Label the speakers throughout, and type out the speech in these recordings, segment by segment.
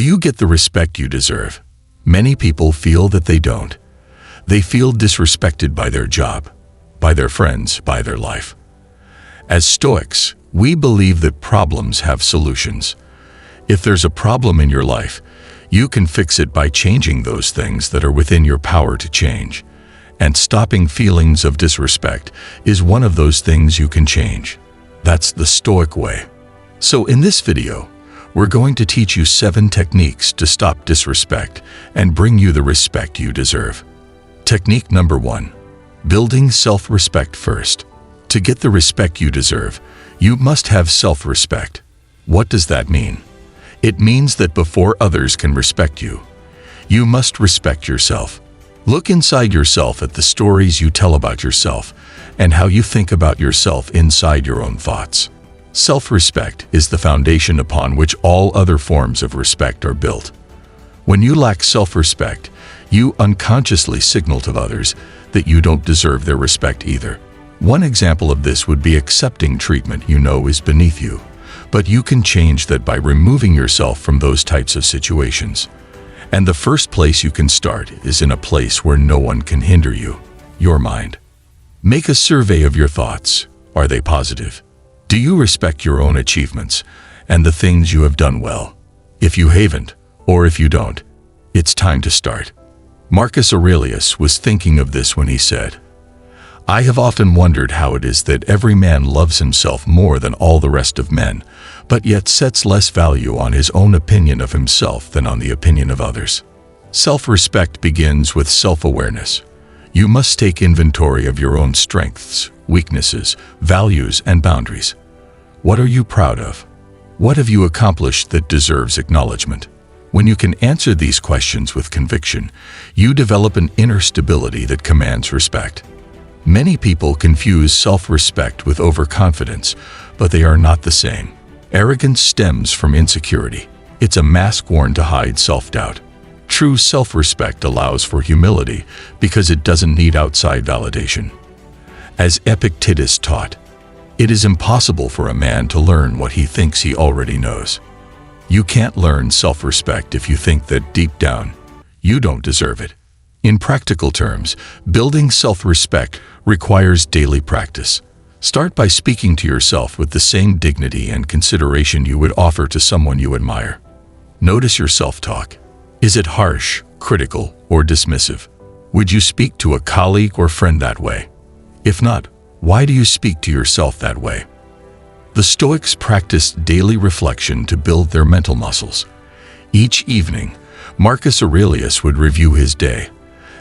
Speaker 1: Do you get the respect you deserve? Many people feel that they don't. They feel disrespected by their job, by their friends, by their life. As Stoics, we believe that problems have solutions. If there's a problem in your life, you can fix it by changing those things that are within your power to change. And stopping feelings of disrespect is one of those things you can change. That's the Stoic way. So in this video, we're going to teach you 7 techniques to stop disrespect and bring you the respect you deserve. Technique number 1. Building self-respect first. To get the respect you deserve, you must have self-respect. What does that mean? It means that before others can respect you, you must respect yourself. Look inside yourself at the stories you tell about yourself and how you think about yourself inside your own thoughts. Self-respect is the foundation upon which all other forms of respect are built. When you lack self-respect, you unconsciously signal to others that you don't deserve their respect either. One example of this would be accepting treatment you know is beneath you, but you can change that by removing yourself from those types of situations. And the first place you can start is in a place where no one can hinder you, your mind. Make a survey of your thoughts. Are they positive? Do you respect your own achievements and the things you have done well? If you haven't, or if you don't, it's time to start. Marcus Aurelius was thinking of this when he said, "I have often wondered how it is that every man loves himself more than all the rest of men, but yet sets less value on his own opinion of himself than on the opinion of others." Self-respect begins with self-awareness. You must take inventory of your own strengths, weaknesses, values, and boundaries. What are you proud of? What have you accomplished that deserves acknowledgement? When you can answer these questions with conviction, you develop an inner stability that commands respect. Many people confuse self-respect with overconfidence, but they are not the same. Arrogance stems from insecurity. It's a mask worn to hide self-doubt. True self-respect allows for humility because it doesn't need outside validation. As Epictetus taught, it is impossible for a man to learn what he thinks he already knows. You can't learn self-respect if you think that deep down, you don't deserve it. In practical terms, building self-respect requires daily practice. Start by speaking to yourself with the same dignity and consideration you would offer to someone you admire. Notice your self-talk. Is it harsh, critical, or dismissive? Would you speak to a colleague or friend that way? If not, why do you speak to yourself that way? The Stoics practiced daily reflection to build their mental muscles. Each evening, Marcus Aurelius would review his day,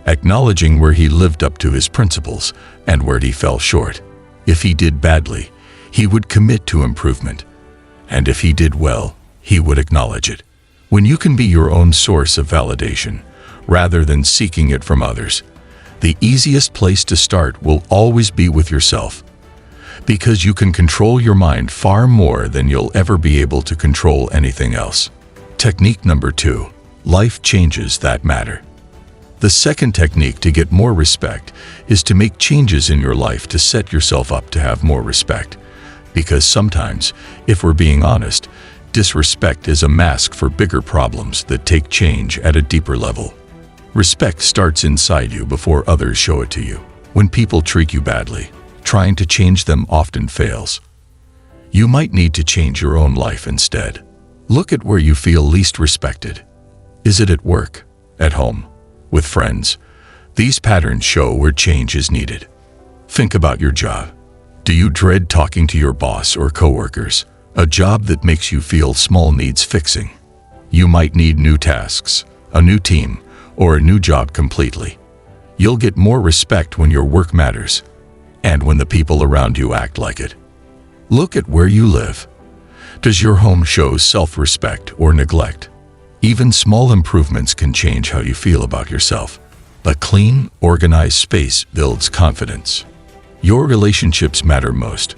Speaker 1: acknowledging where he lived up to his principles and where he fell short. If he did badly, he would commit to improvement. And if he did well, he would acknowledge it. When you can be your own source of validation, rather than seeking it from others, the easiest place to start will always be with yourself. Because you can control your mind far more than you'll ever be able to control anything else. Technique number 2. Life changes that matter. The second technique to get more respect is to make changes in your life to set yourself up to have more respect. Because sometimes, if we're being honest, disrespect is a mask for bigger problems that take change at a deeper level. Respect starts inside you before others show it to you. When people treat you badly, trying to change them often fails. You might need to change your own life instead. Look at where you feel least respected. Is it at work, at home, with friends? These patterns show where change is needed. Think about your job. Do you dread talking to your boss or coworkers? A job that makes you feel small needs fixing. You might need new tasks, a new team, or a new job completely. You'll get more respect when your work matters, and when the people around you act like it. Look at where you live. Does your home show self-respect or neglect? Even small improvements can change how you feel about yourself. A clean, organized space builds confidence. Your relationships matter most.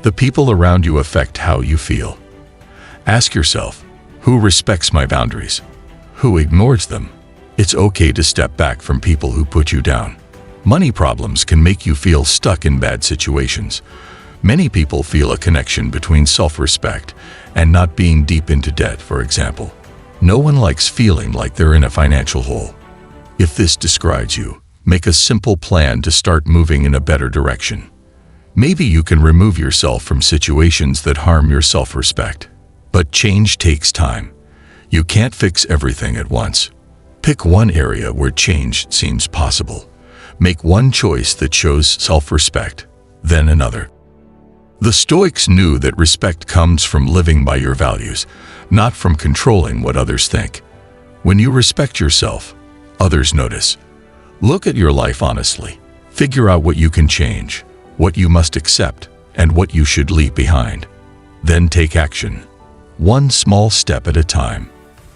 Speaker 1: The people around you affect how you feel. Ask yourself, who respects my boundaries? Who ignores them? It's okay to step back from people who put you down. Money problems can make you feel stuck in bad situations. Many people feel a connection between self-respect and not being deep into debt, for example. No one likes feeling like they're in a financial hole. If this describes you, make a simple plan to start moving in a better direction. Maybe you can remove yourself from situations that harm your self-respect. But change takes time. You can't fix everything at once. Pick one area where change seems possible. Make one choice that shows self-respect, then another. The Stoics knew that respect comes from living by your values, not from controlling what others think. When you respect yourself, others notice. Look at your life honestly. Figure out what you can change, what you must accept, and what you should leave behind. Then take action, one small step at a time.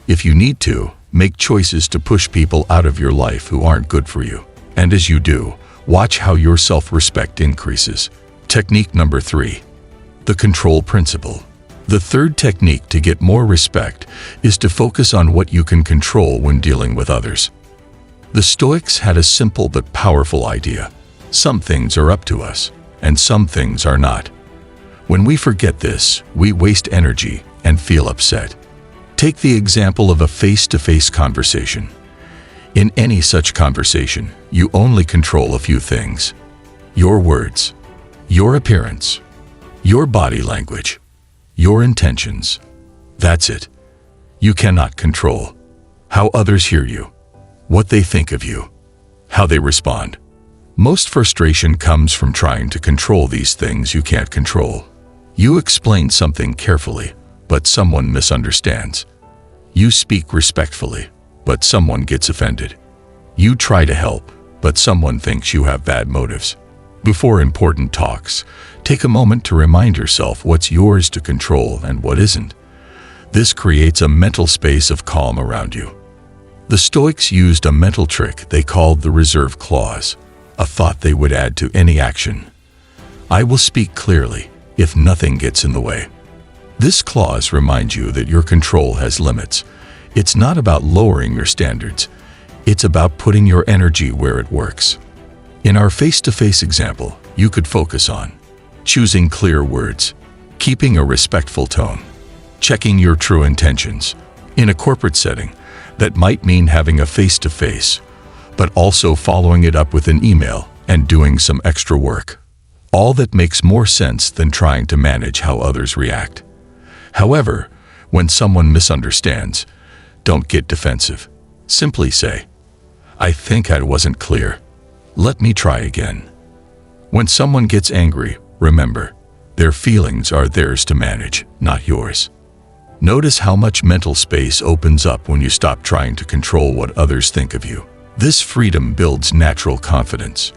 Speaker 1: If you need to, make choices to push people out of your life who aren't good for you. And as you do, watch how your self-respect increases. Technique number 3. The control principle. The third technique to get more respect is to focus on what you can control when dealing with others. The Stoics had a simple but powerful idea. Some things are up to us, and some things are not. When we forget this, we waste energy and feel upset. Take the example of a face-to-face conversation. In any such conversation, you only control a few things: your words, your appearance, your body language, your intentions. That's it. You cannot control how others hear you, what they think of you, how they respond. Most frustration comes from trying to control these things you can't control. You explain something carefully, but someone misunderstands. You speak respectfully, but someone gets offended. You try to help, but someone thinks you have bad motives. Before important talks, take a moment to remind yourself what's yours to control and what isn't. This creates a mental space of calm around you. The Stoics used a mental trick they called the reserve clause, a thought they would add to any action. I will speak clearly if nothing gets in the way. This clause reminds you that your control has limits. It's not about lowering your standards. It's about putting your energy where it works. In our face-to-face example, you could focus on choosing clear words, keeping a respectful tone, checking your true intentions. In a corporate setting, that might mean having a face-to-face, but also following it up with an email and doing some extra work. All that makes more sense than trying to manage how others react. However, when someone misunderstands, don't get defensive. Simply say, I think I wasn't clear. Let me try again. When someone gets angry, remember, their feelings are theirs to manage, not yours. Notice how much mental space opens up when you stop trying to control what others think of you. This freedom builds natural confidence.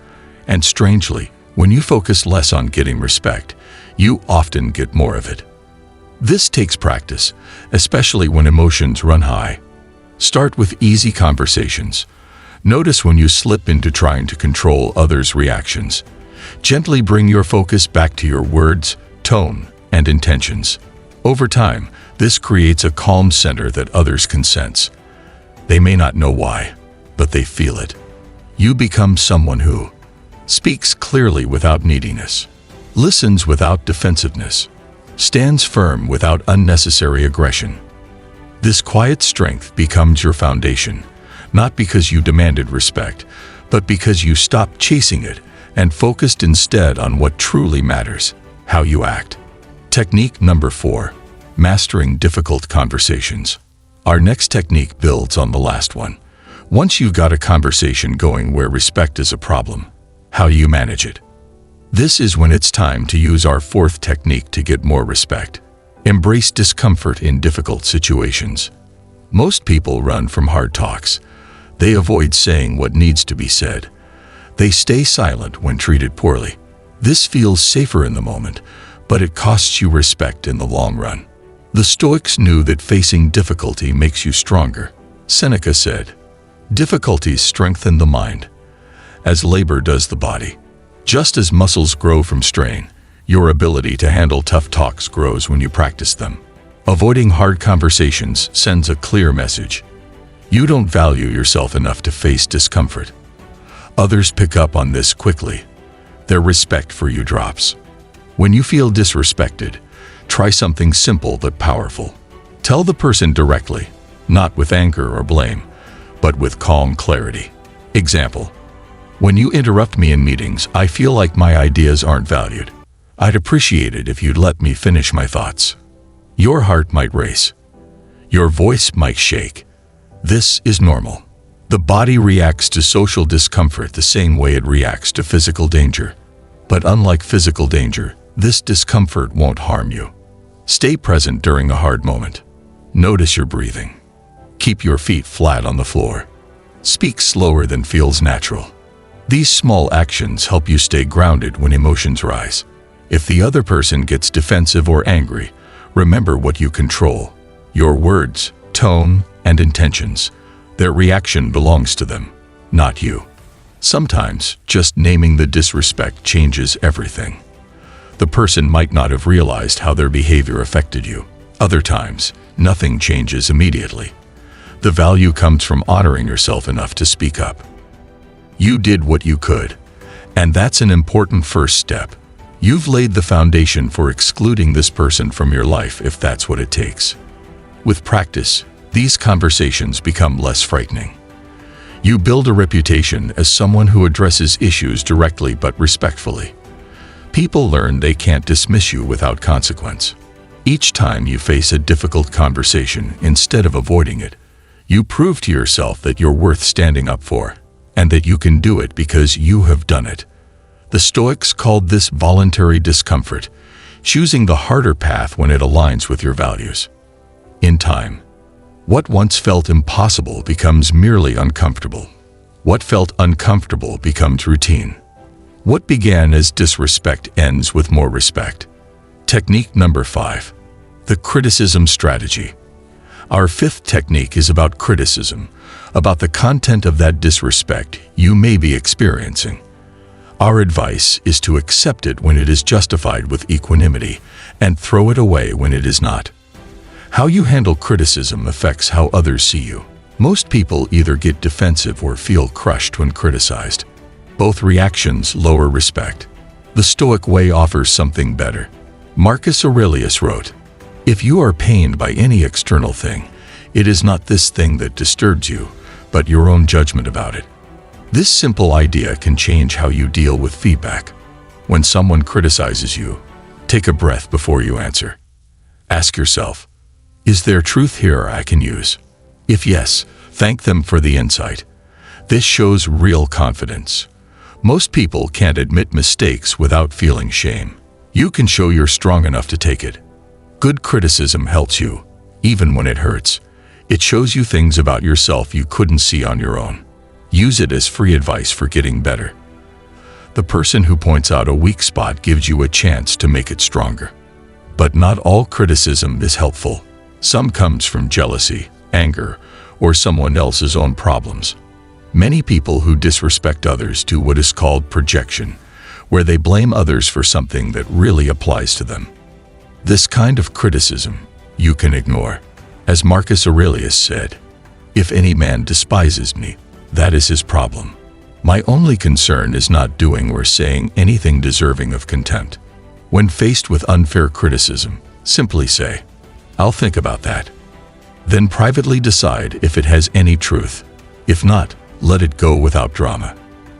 Speaker 1: And strangely, when you focus less on getting respect, you often get more of it. This takes practice, especially when emotions run high. Start with easy conversations. Notice when you slip into trying to control others' reactions. Gently bring your focus back to your words, tone, and intentions. Over time, this creates a calm center that others can sense. They may not know why, but they feel it. You become someone who speaks clearly without neediness, listens without defensiveness, stands firm without unnecessary aggression. This quiet strength becomes your foundation, not because you demanded respect, but because you stopped chasing it and focused instead on what truly matters, how you act. Technique number 4, mastering difficult conversations. Our next technique builds on the last one. Once you've got a conversation going where respect is a problem, how do you manage it? This is when it's time to use our 4th technique to get more respect. Embrace discomfort in difficult situations. Most people run from hard talks. They avoid saying what needs to be said. They stay silent when treated poorly. This feels safer in the moment, but it costs you respect in the long run. The Stoics knew that facing difficulty makes you stronger. Seneca said, "Difficulties strengthen the mind, as labor does the body." Just as muscles grow from strain, your ability to handle tough talks grows when you practice them. Avoiding hard conversations sends a clear message. You don't value yourself enough to face discomfort. Others pick up on this quickly. Their respect for you drops. When you feel disrespected, try something simple but powerful. Tell the person directly, not with anger or blame, but with calm clarity. Example: when you interrupt me in meetings, I feel like my ideas aren't valued. I'd appreciate it if you'd let me finish my thoughts. Your heart might race. Your voice might shake. This is normal. The body reacts to social discomfort the same way it reacts to physical danger. But unlike physical danger, this discomfort won't harm you. Stay present during a hard moment. Notice your breathing. Keep your feet flat on the floor. Speak slower than feels natural. These small actions help you stay grounded when emotions rise. If the other person gets defensive or angry, remember what you control: your words, tone, and intentions. Their reaction belongs to them, not you. Sometimes, just naming the disrespect changes everything. The person might not have realized how their behavior affected you. Other times, nothing changes immediately. The value comes from honoring yourself enough to speak up. You did what you could, and that's an important first step. You've laid the foundation for excluding this person from your life if that's what it takes. With practice, these conversations become less frightening. You build a reputation as someone who addresses issues directly but respectfully. People learn they can't dismiss you without consequence. Each time you face a difficult conversation, instead of avoiding it, you prove to yourself that you're worth standing up for, and that you can do it because you have done it. The Stoics called this voluntary discomfort, choosing the harder path when it aligns with your values. In time, what once felt impossible becomes merely uncomfortable. What felt uncomfortable becomes routine. What began as disrespect ends with more respect. Technique number 5. The criticism strategy. Our fifth technique is about criticism, about the content of that disrespect you may be experiencing. Our advice is to accept it when it is justified with equanimity and throw it away when it is not. How you handle criticism affects how others see you. Most people either get defensive or feel crushed when criticized. Both reactions lower respect. The Stoic way offers something better. Marcus Aurelius wrote, "If you are pained by any external thing, it is not this thing that disturbs you, but your own judgment about it." This simple idea can change how you deal with feedback. When someone criticizes you, take a breath before you answer. Ask yourself, is there truth here I can use? If yes, thank them for the insight. This shows real confidence. Most people can't admit mistakes without feeling shame. You can show you're strong enough to take it. Good criticism helps you, even when it hurts. It shows you things about yourself you couldn't see on your own. Use it as free advice for getting better. The person who points out a weak spot gives you a chance to make it stronger. But not all criticism is helpful. Some comes from jealousy, anger, or someone else's own problems. Many people who disrespect others do what is called projection, where they blame others for something that really applies to them. This kind of criticism you can ignore. As Marcus Aurelius said, "If any man despises me, that is his problem. My only concern is not doing or saying anything deserving of contempt." When faced with unfair criticism, simply say, "I'll think about that." Then privately decide if it has any truth. If not, let it go without drama.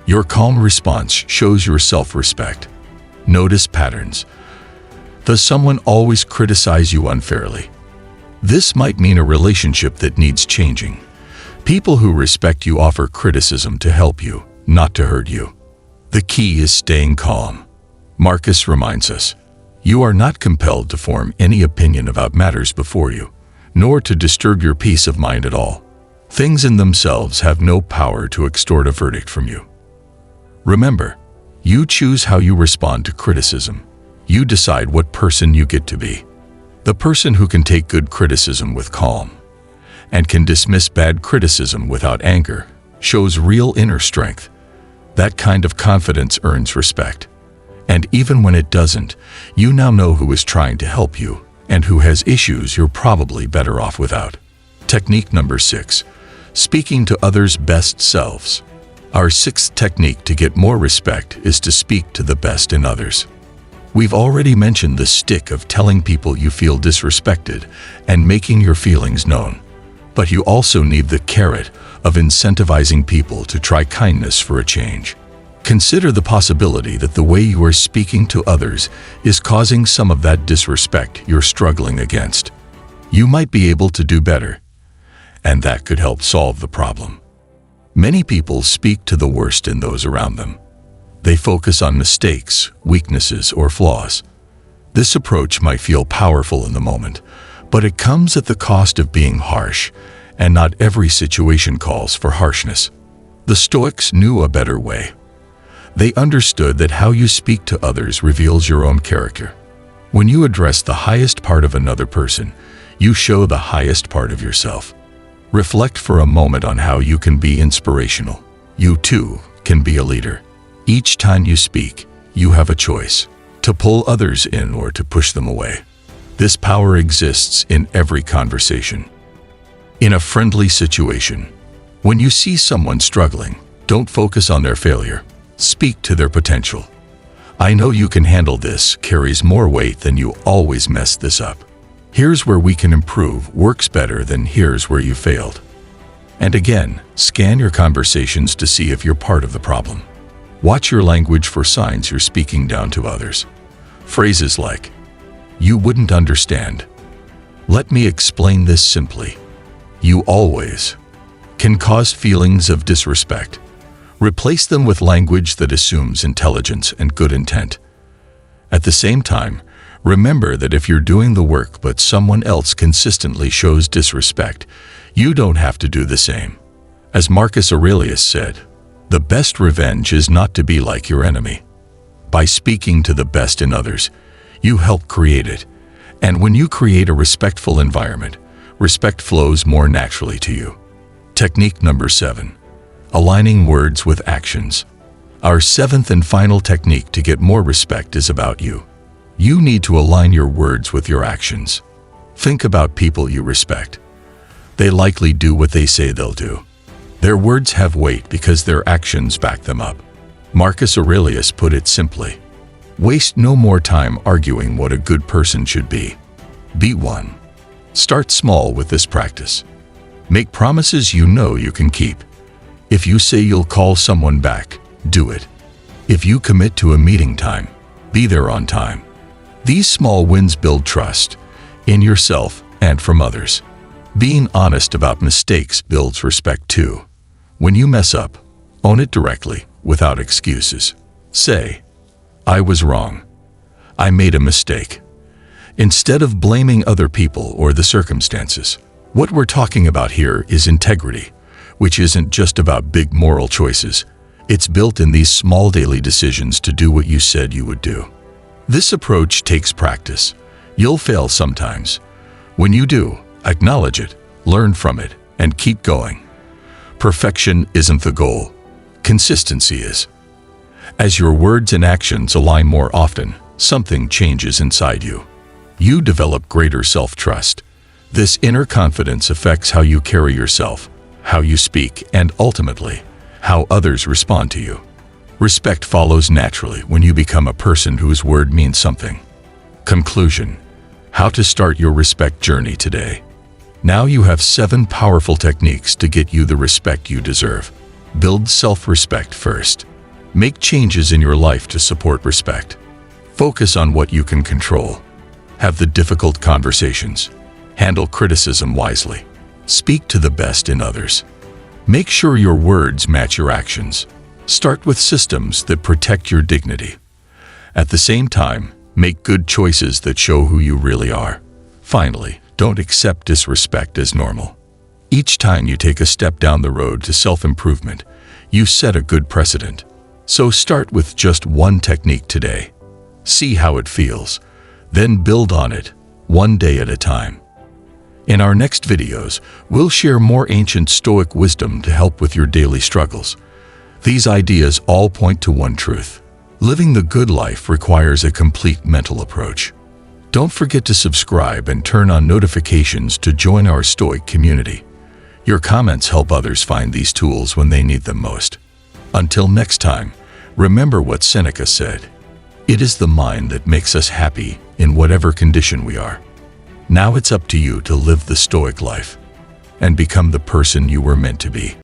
Speaker 1: Your calm response shows your self-respect. Notice patterns. Does someone always criticize you unfairly? This might mean a relationship that needs changing. People who respect you offer criticism to help you, not to hurt you. The key is staying calm. Marcus reminds us, "You are not compelled to form any opinion about matters before you, nor to disturb your peace of mind at all. Things in themselves have no power to extort a verdict from you." Remember, you choose how you respond to criticism. You decide what person you get to be. The person who can take good criticism with calm and can dismiss bad criticism without anger shows real inner strength. That kind of confidence earns respect. And even when it doesn't, you now know who is trying to help you and who has issues you're probably better off without. Technique number 6. Speaking to others' best selves. Our sixth technique to get more respect is to speak to the best in others. We've already mentioned the stick of telling people you feel disrespected and making your feelings known. But you also need the carrot of incentivizing people to try kindness for a change. Consider the possibility that the way you are speaking to others is causing some of that disrespect you're struggling against. You might be able to do better, and that could help solve the problem. Many people speak to the worst in those around them. They focus on mistakes, weaknesses, or flaws. This approach might feel powerful in the moment, but it comes at the cost of being harsh, and not every situation calls for harshness. The Stoics knew a better way. They understood that how you speak to others reveals your own character. When you address the highest part of another person, you show the highest part of yourself. Reflect for a moment on how you can be inspirational. You too can be a leader. Each time you speak, you have a choice: to pull others in or to push them away. This power exists in every conversation. In a friendly situation, when you see someone struggling, don't focus on their failure. Speak to their potential. "I know you can handle this" carries more weight than "you always mess this up." "Here's where we can improve" works better than "here's where you failed." And again, scan your conversations to see if you're part of the problem. Watch your language for signs you're speaking down to others. Phrases like, "You wouldn't understand," "Let me explain this simply," "You always," can cause feelings of disrespect. Replace them with language that assumes intelligence and good intent. At the same time, remember that if you're doing the work but someone else consistently shows disrespect, you don't have to do the same. As Marcus Aurelius said, "The best revenge is not to be like your enemy." By speaking to the best in others, you help create it. And when you create a respectful environment, respect flows more naturally to you. Technique number 7. Aligning words with actions. Our 7th and final technique to get more respect is about you. You need to align your words with your actions. Think about people you respect. They likely do what they say they'll do. Their words have weight because their actions back them up. Marcus Aurelius put it simply: "Waste no more time arguing what a good person should be. Be one." Start small with this practice. Make promises you know you can keep. If you say you'll call someone back, do it. If you commit to a meeting time, be there on time. These small wins build trust in yourself and from others. Being honest about mistakes builds respect too. When you mess up, own it directly, without excuses. Say, "I was wrong. I made a mistake," instead of blaming other people or the circumstances. What we're talking about here is integrity, which isn't just about big moral choices. It's built in these small daily decisions to do what you said you would do. This approach takes practice. You'll fail sometimes. When you do, acknowledge it, learn from it, and keep going. Perfection isn't the goal. Consistency is. As your words and actions align more often, something changes inside you. You develop greater self-trust. This inner confidence affects how you carry yourself, how you speak, and ultimately, how others respond to you. Respect follows naturally when you become a person whose word means something. Conclusion: how to start your respect journey today. Now you have 7 powerful techniques to get you the respect you deserve. Build self-respect first. Make changes in your life to support respect. Focus on what you can control. Have the difficult conversations. Handle criticism wisely. Speak to the best in others. Make sure your words match your actions. Start with systems that protect your dignity. At the same time, make good choices that show who you really are. Finally, don't accept disrespect as normal. Each time you take a step down the road to self-improvement, you set a good precedent. So start with just one technique today. See how it feels, then build on it, one day at a time. In our next videos, we'll share more ancient Stoic wisdom to help with your daily struggles. These ideas all point to one truth: living the good life requires a complete mental approach. Don't forget to subscribe and turn on notifications to join our Stoic community. Your comments help others find these tools when they need them most. Until next time, remember what Seneca said: "It is the mind that makes us happy in whatever condition we are." Now it's up to you to live the Stoic life. and become the person you were meant to be.